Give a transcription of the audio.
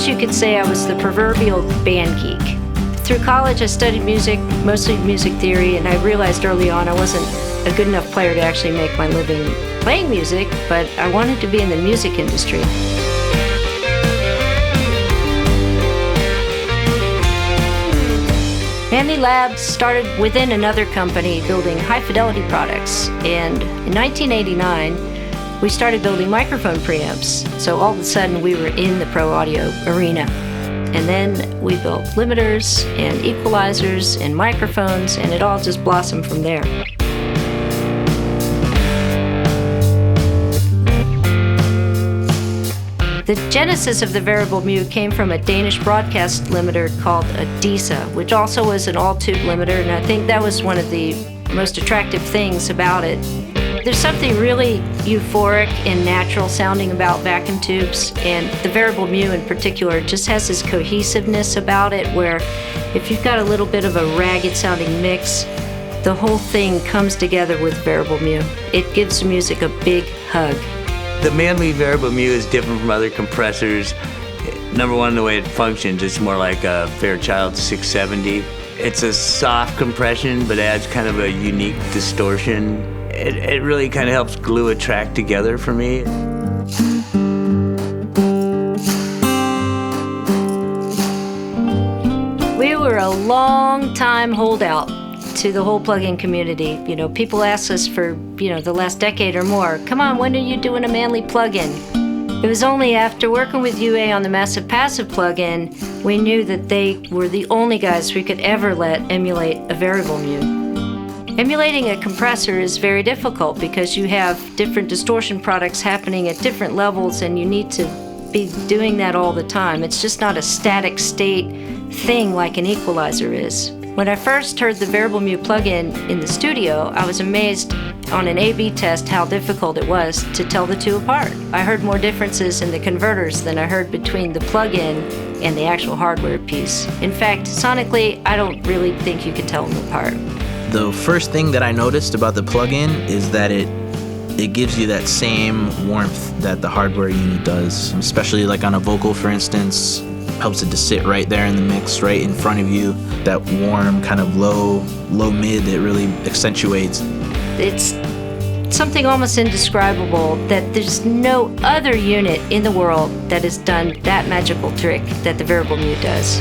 suppose you could say I was the proverbial band geek. Through college, I studied music, mostly music theory, and I realized early on I wasn't a good enough player to actually make my living playing music, but I wanted to be in the music industry. Manley Lab started within another company building high-fidelity products, and in 1989, we started building microphone preamps, so all of a sudden we were in the pro audio arena. And then we built limiters and equalizers and microphones, and it all just blossomed from there. The genesis of the variable mu came from a Danish broadcast limiter called a DISA, which also was an all-tube limiter, and I think that was one of the most attractive things about it. There's something really euphoric and natural sounding about vacuum tubes, and the variable mu in particular just has this cohesiveness about it where if you've got a little bit of a ragged sounding mix, the whole thing comes together with variable mu. It gives the music a big hug. The Manley variable mu is different from other compressors. Number one, the way it functions, it's more like a Fairchild 670. It's a soft compression, but adds kind of a unique distortion. It really kind of helps glue a track together for me. We were a long time holdout to the whole plug-in community. You know, people ask us for, the last decade or more, come on, when are you doing a Manley plug-in? It was only after working with UA on the massive passive plug-in, we knew that they were the only guys we could ever let emulate a variable mu. Emulating a compressor is very difficult because you have different distortion products happening at different levels and you need to be doing that all the time. It's just not a static state thing like an equalizer is. When I first heard the variable mu plugin in the studio, I was amazed on an A/B test how difficult it was to tell the two apart. I heard more differences in the converters than I heard between the plugin and the actual hardware piece. In fact, sonically, I don't really think you can tell them apart. The first thing that I noticed about the plugin is that it gives you that same warmth that the hardware unit does, especially like on a vocal, for instance. Helps it to sit right there in the mix, right in front of you. That warm, kind of low mid, it really accentuates. It's something almost indescribable that there's no other unit in the world that has done that magical trick that the variable mu does.